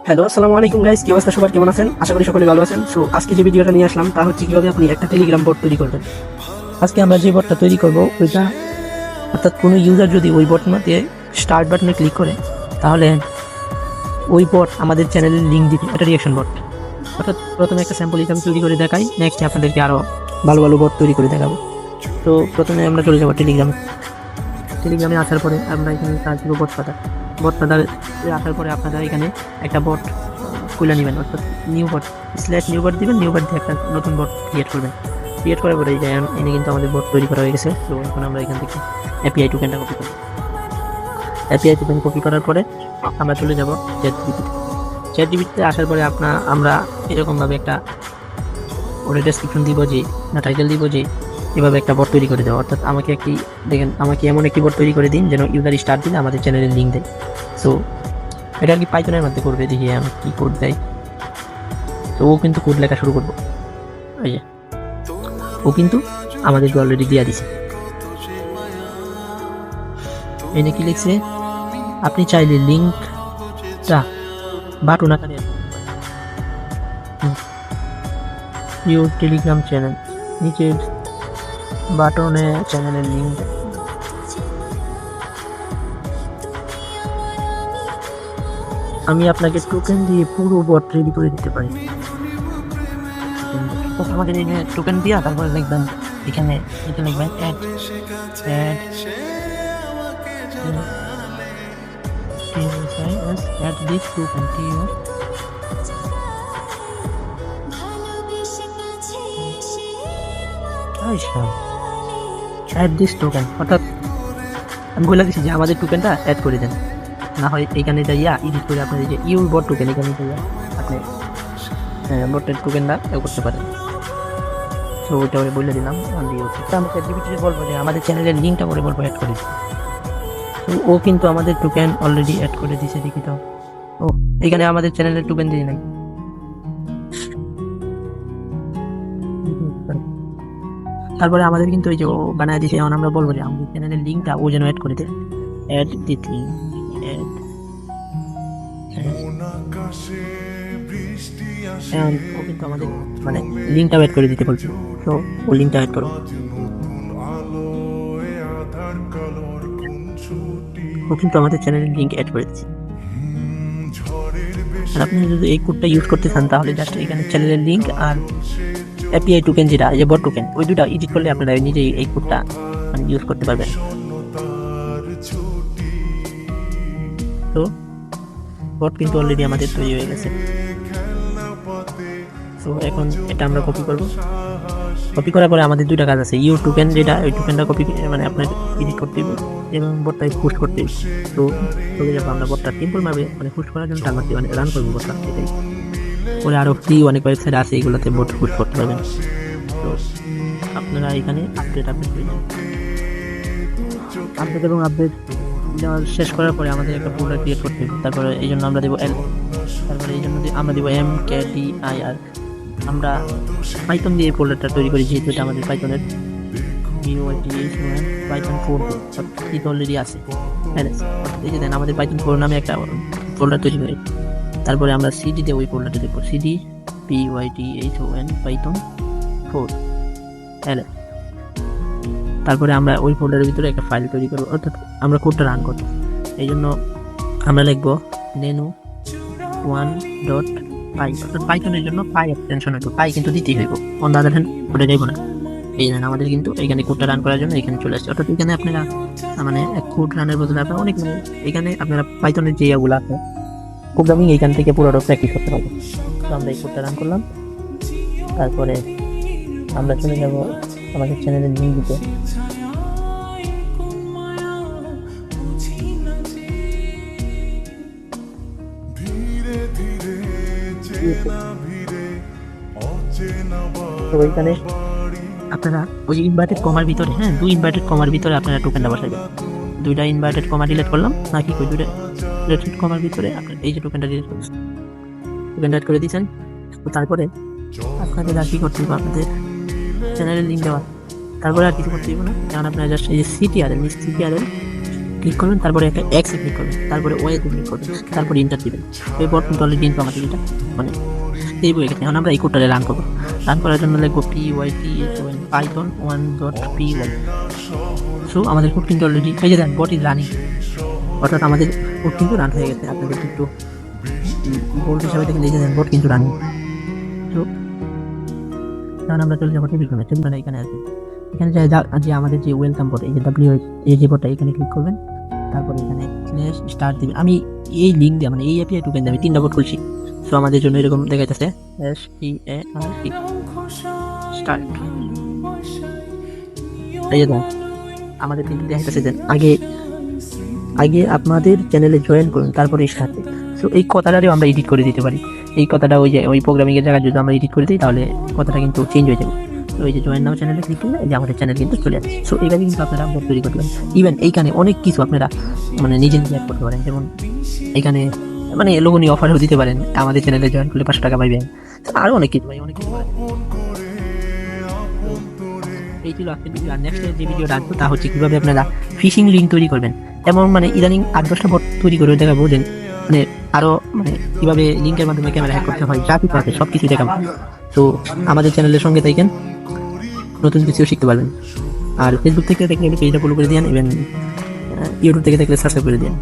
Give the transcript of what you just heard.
Hello, আসসালামু আলাইকুম guys, কি অবস্থা সবার, কেমন আছেন? আশা করি সকলে ভালো আছেন। সো আজকে যে ভিডিওটা নিয়ে আসলাম তা হচ্ছে কিভাবে আপনি একটা টেলিগ্রাম বট তৈরি করবেন। আজকে আমরা যে বটটা তৈরি করব ওইটা, অর্থাৎ কোনো ইউজার যদি ওই বটের মধ্যে স্টার্ট বাটনে ক্লিক করে তাহলে ওই বট আমাদের চ্যানেলের লিঙ্ক দিবে। এটা রিঅ্যাকশন বট। অর্থাৎ প্রথমে একটা স্যাম্পল হিসাবে তৈরি করে দেখাই, নেক্সটে আপনাদেরকে আরও ভালো ভালো বট তৈরি করে দেখাবো। তো প্রথমে আমরা চলে যাবো টেলিগ্রামে আসার পরে আমরা এখানে সার্চ করবো বট পাতার আসার পরে আপনারা এখানে একটা বট খুলে নেবেন, অর্থাৎ নিউ বট নিউ বট দিবেন। নিউ বট দিয়ে একটা নতুন বট ক্রিয়েট করার পরে এনে কিন্তু আমাদের বট তৈরি করা হয়ে গেছে। তো এখন আমরা এখান থেকে এপিআই টোকেনটা কপি করব। এপিআই টোকেন কপি করার পরে আমরা চলে যাব চ্যাট জিপিটিতে আসার পরে আমরা এরকমভাবে একটা ওর ডেসক্রিপশন দিব যে না টাইটেল দিব যে এভাবে একটা বট তৈরি করে দেওয়া, অর্থাৎ আমাকে এমন একটি বট তৈরি করে দিন যেন ইউজার স্টার্ট দিলে আমাদের চ্যানেলের লিঙ্ক দেয়। সো এটা আর কি পাইথনের মধ্যে করবে, দেখি আমি কি কোড দেয়। তো ও কিন্তু কোড লেখা শুরু করবো, এই যে ও কিন্তু আমাদেরকে অলরেডি দিয়ে দিছে। এনে কি লিখছে, আপনি চাইলে লিঙ্কটা বাটন আকারে ইউর টেলিগ্রাম চ্যানেল নিচের বাটনে চ্যানেলের লিঙ্ক। আমি আপনাকে টোকেন দিয়ে পুরো বট রেডি করে দিতে পারি। আমাদের এই টোকেন দিয়া তারপরে লিখবেন এখানে লিখবেন add this token to you. add this token, অর্থাৎ আমি বলে দিচ্ছি যে আমাদের টোকেনটা অ্যাড করে দেন, না হয় এখানে যাইয়া এডিট করে আপনার যে ইউর বট টোকেন এখানে যাইয়া আপনি বটের টোকেনটা করতে পারেন। তো ওইটা বলে দিলাম। আমি চ্যাটজিপিটিতে বলবো যে আমাদের চ্যানেলের লিঙ্কটা করে বলবো অ্যাড করে দিতে। তো ও কিন্তু আমাদের টোকেন অলরেডি অ্যাড করে দিয়েছে, দেখি তো। ও এখানে আমাদের চ্যানেলের টোকেন দিয়ে নাই। তারপরে আমাদের কিন্তু এই যে ও বানায় দিয়েছে, এখন আমরা বলবো যে আমাদের চ্যানেলের লিঙ্কটা ও যেন অ্যাড করে দেয়। অ্যাড দিস লিঙ্ক, এখন ও কিন্তু আমাদের মানে লিঙ্কটা অ্যাড করে দিতে বলছে। তো ও লিঙ্কটা অ্যাড করো। ও কিন্তু আমাদের চ্যানেলের লিঙ্ক অ্যাড করে দিচ্ছে। আর আপনি যদি এই কোডটা ইউজ করতে চান তাহলে জাস্ট এখানে চ্যানেলের লিঙ্ক আর এপিআই টোকেন যেটা এই যে বট টোকেন, ওই দুটা এডিট করলে আপনারা নিজেই এই কোডটা মানে ইউজ করতে পারবেন। তো বট কিন্তু অলরেডি আমাদের তৈরি হয়ে গেছে। তো এখন এটা আমরা কপি করার পরে আমাদের দুইটা কাজ আছে। ইউ টোকেন যেটা, ওই টোকেনটা কপি মানে আপনার এডিট করতে হবে এবং বটটা পুশ করতে হবে। তো চলে যাবো আমরা বটটা সিম্পল ভাবে মানে পুশ করার জন্য টার্গেট মানে রান করবো বটটা, এটাই। পরে আরো ফ্রি অনেক ওয়েবসাইট আছে, এগুলোতে বট পুশ করতে পারবেন। তো আপনারা এখানে আপডেট করে যান। আপডেট শেষ করার পরে আমাদের একটা ফোল্ডার ক্রিয়েট করতে হবে। তারপরে এই জন্য আমরা দেবো তারপরে এই জন্য আমরা দেবো MKDIR। আমরা পাইথন দিয়ে এই ফোল্ডারটা তৈরি করি, যেহেতু এটা আমাদের পাইথনের পাইথন 4 এটা অলরেডি আছে। এই যে দেন আমাদের পাইথন 4 নামে একটা ফোল্ডার তৈরি করি। তারপরে আমরা সিডি দিয়ে ওই ফোল্ডারটা দেবো, সিডি PYTHON পাইথন 4 LS। তারপরে আমরা ওই ফোল্ডারের ভিতরে একটা ফাইল তৈরি করবো, অর্থাৎ আমরা কোডটা রান করবো। এই জন্য আমরা লিখবো nenu1.py, অর্থাৎ পাইথনের জন্য পাই এক্সটেনশন হইব, পাই কিন্তু দিতেই হইব, অন্য আদার হ্যান্ড ওটা যাইব না। এই জন্য আমাদের কিন্তু এখানে কোডটা রান করার জন্য এখানে চলে আসছে। অর্থাৎ এখানে আপনারা মানে কোড রানের বদলে আপনারা অনেক এখানে আপনারা পাইথনের যে ইয়েগুলো আছে প্রোগ্রামিং এইখান থেকে পুরোটা প্র্যাকটিস করতে পারবেন। তো আমরা এই কোডটা রান করলাম। তারপরে আমরা চলে যাব আমাদের চ্যানেলের লিঙ্ক দিতে। তো ওইখানে আপনারা ওই ইনভার্টেড কমার ভিতরে দুই ইনভার্টেড কমার ভিতরে আপনারা টোকেনটা বসাবেন। দুইটা ইনভার্টেড কমা ডিলিট করলাম নাকি ওই দুইটা ডিলিট কমার ভিতরে আপনার এই যে টোকেনটা ডিলিট করছেন, টোকেনটা অ্যাড করে দিয়েছেন। তো তারপরে আপনাদের আর কি করতে হবে, আপনাদের চ্যানেলের লিঙ্ক দেওয়া, তারপরে আর কিছু করতে হবে না। কারণ আপনারা জাস্ট এই যে সিটিআরএল ক্লিক করবেন, তারপরে একটা এক্সে ক্লিক করবেন, তারপরে ওয়েতে ক্লিক করবেন, তারপরে ইন্টার দিবেন। এই বট কিন্তু অলরেডি কিন্তু আমাদের এটা মানে এই বই গেছে। এখন আমরা এই কোডটা রান করবো। রান করার জন্য লিখবো python 1.py। সো আমাদের কোড কিন্তু অলরেডি এই যে বট ইজ রানিং, অর্থাৎ আমাদের কোড কিন্তু রান হয়ে গেছে। আপনাদের একটু বোল্ড হিসাবে দেখলে এই যে বট কিন্তু রানিং। তো এখন আমরা চলে যাবো টেলিগ্রামে। টেলিগ্রামে এখানে আসবে, এখানে যে আমাদের যে ওয়েলকাম বট, এই যে এই যে বটটা এখানে ক্লিক করবেন, তারপরে এখানে স্টার্ট দিবেন। আমি এই লিঙ্ক দিয়ে মানে এই এপিআই টোকেন দিয়ে আমি 3টা বট খুলছি। সো আমাদের জন্য এরকম দেখাইতেছে স্টার্ট। এই যে আমাদের কিন্তু দেখাইতেছে যে আগে আপনাদের চ্যানেলে জয়েন করুন, তারপরে স্টার্ট। সো এই কথাটাও আমরা এডিট করে দিতে পারি। এই কথাটা ওই প্রোগ্রামিং এর জায়গায় যদি আমরা এডিট করে দিই তাহলে কথাটা কিন্তু চেঞ্জ হয়ে যাবে। তো এই যে জয়েন নাও চ্যানেলে ক্লিক করলে এই যে আমাদের চ্যানেল কিন্তু চলে আসছে। সো এইভাবে কিন্তু আপনারা বট তৈরি করতে পারেন। ইভেন এইখানে অনেক কিছু আপনারা মানে নিজে অ্যাড করতে পারেন। যেমন এখানে মানে লোগোনি অফারও দিতে পারেন, আমাদের চ্যানেলে জয়েন করলে 500 টাকা পাইবেন। আরো অনেক কিছু ভাই, অনেক কিছু পারেন। এই ছিল আজকের ভিডিও। আর নেক্সট যে ভিডিওটা আসবে তা হচ্ছে কিভাবে আপনারা ফিশিং লিঙ্ক তৈরি করবেন। এবং মানে ইদানিং 8-10টা বট তৈরি করে দেখাবো যে মানে আরো মানে কিভাবে লিঙ্কের মাধ্যমে ক্যামেরা হ্যাক করতে হয়, যা কিছু আছে সব কিছু দেখাবো। তো আমাদের চ্যানেলের সঙ্গে থাকেন, নতুন কিছু শিখতে পারবেন। আর ফেসবুক থেকে দেখলে পেজটা ফলো করে দিন, এবং ইউটিউব থেকে দেখলে সাবস্ক্রাইব করে দিন।